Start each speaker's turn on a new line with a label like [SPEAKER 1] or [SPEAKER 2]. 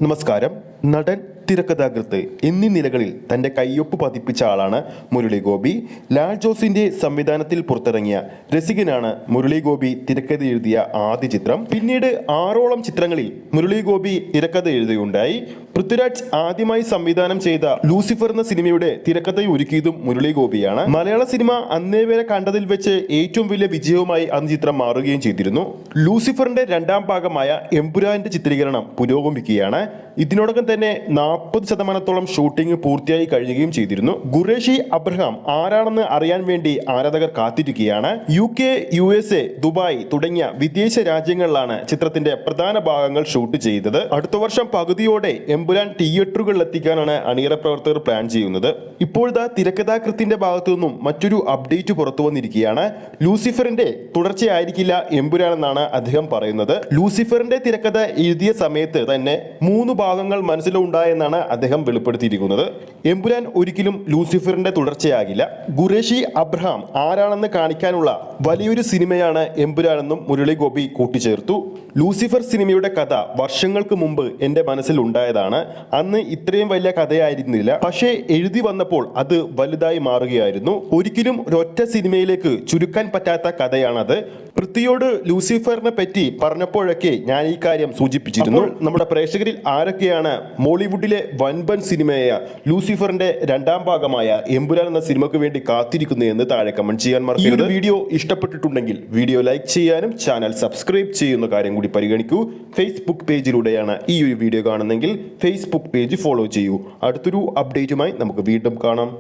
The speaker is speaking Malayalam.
[SPEAKER 1] നമസ്കാരം. നടൻ, തിരക്കഥാകൃത്ത് എന്നീ നിലകളിൽ തന്റെ കയ്യൊപ്പ് പതിപ്പിച്ച ആളാണ് മുരളി ഗോപി. ലാൽ ജോസിന്റെ സംവിധാനത്തിൽ പുറത്തിറങ്ങിയ രസികനാണ് മുരളി ഗോപി തിരക്കഥ എഴുതിയ ആദ്യ ചിത്രം. പിന്നീട് 6ഓളം ചിത്രങ്ങളിൽ മുരളി ഗോപി തിരക്കഥ എഴുതുകയുണ്ടായി. പൃഥ്വിരാജ് ആദ്യമായി സംവിധാനം ചെയ്ത ലൂസിഫർ എന്ന സിനിമയുടെ തിരക്കഥ ഒരുക്കിയതും മുരളി ഗോപിയാണ്. മലയാള സിനിമ അന്നേ വരെ കണ്ടതിൽ വെച്ച് ഏറ്റവും വലിയ വിജയവുമായി അന്ന് ചിത്രം മാറുകയും ചെയ്തിരുന്നു. ലൂസിഫറിന്റെ രണ്ടാം ഭാഗമായ എമ്പുരാന്റെ ചിത്രീകരണം പുരോഗമിക്കുകയാണ്. ഇതിനോടകം തന്നെ 40% ഷൂട്ടിംഗ് പൂർത്തിയായി കഴിയുകയും ചെയ്തിരുന്നു. ഖുറേഷി അബ്രഹാം ആരാണെന്ന് അറിയാൻ വേണ്ടി ആരാധകർ കാത്തിരിക്കുകയാണ്. UK, USA, ദുബായ് തുടങ്ങിയ വിദേശ രാജ്യങ്ങളിലാണ് ചിത്രത്തിന്റെ പ്രധാന ഭാഗങ്ങൾ ഷൂട്ട് ചെയ്തത്. അടുത്ത വർഷം പകുതിയോടെ എമ്പുരാൻ തിയേറ്ററുകളിൽ എത്തിക്കാനാണ് അണിയറ പ്രവർത്തകർ പ്ലാൻ ചെയ്യുന്നത്. ഇപ്പോഴത്തെ തിരക്കഥാകൃത്തിന്റെ ഭാഗത്തു നിന്നും മറ്റൊരു അപ്ഡേറ്റ് പുറത്തു വന്നിരിക്കുകയാണ്. ലൂസിഫറിന്റെ തുടർച്ചയായിരിക്കില്ല എമ്പുരാൻ എന്നാണ് അദ്ദേഹം പറയുന്നത്. ലൂസിഫറിന്റെ തിരക്കഥ എഴുതിയ സമയത്ത് തന്നെ 3 ഭാഗങ്ങൾ മനസ്സിലുണ്ടായെന്നാണ് അദ്ദേഹം വെളിപ്പെടുത്തിയിരിക്കുന്നത്. എമ്പുരാൻ ഒരിക്കലും ലൂസിഫറിന്റെ തുടർച്ചയാകില്ല. ഖുറേഷി അബ്രഹാം ആരാണെന്ന് കാണിക്കാനുള്ള വലിയൊരു സിനിമയാണ് എമ്പുരാനെന്നും മുരളി ഗോപി കൂട്ടിച്ചേർത്തു. ലൂസിഫർ സിനിമയുടെ കഥ വർഷങ്ങൾക്ക് മുമ്പ് എന്റെ മനസ്സിൽ ഉണ്ടായതാണ്. അന്ന് ഇത്രയും വലിയ കഥയായിരുന്നില്ല. പക്ഷേ എഴുതി വന്നപ്പോൾ അത് വലുതായി മാറുകയായിരുന്നു. ഒരിക്കലും ഒരൊറ്റ സിനിമയിലേക്ക് ചുരുക്കാൻ പറ്റാത്ത കഥയാണത്. പൃഥ്വിയോട് ലൂസിഫറിനെ പറ്റി പറഞ്ഞപ്പോഴൊക്കെ ഞാൻ ഈ കാര്യം സൂചിപ്പിച്ചിരുന്നു. നമ്മുടെ പ്രേക്ഷകരിൽ ആരൊക്കെയാണ് മോളിവുഡിലെ വൻപൻ സിനിമയായ ലൂസിഫറിന്റെ രണ്ടാം ഭാഗമായ എമ്പുരാൻ എന്ന സിനിമയ്ക്ക് വേണ്ടി കാത്തിരിക്കുന്നു എന്ന് താഴെ കമന്റ് ചെയ്യാൻ മറക്കരുത്. വീഡിയോ ഇഷ്ടപ്പെട്ടിട്ടുണ്ടെങ്കിൽ വീഡിയോ ലൈക്ക് ചെയ്യാനും ചാനൽ സബ്സ്ക്രൈബ് ചെയ്യുന്ന കാര്യം കൂടി പരിഗണിക്കൂ. ഫേസ്ബുക്ക് പേജിലൂടെയാണ് ഈ ഒരു വീഡിയോ കാണുന്നതെങ്കിൽ ഫേസ്ബുക്ക് പേജ് ഫോളോ ചെയ്യൂ. അടുത്തൊരു അപ്ഡേറ്റുമായി നമുക്ക് വീണ്ടും കാണാം.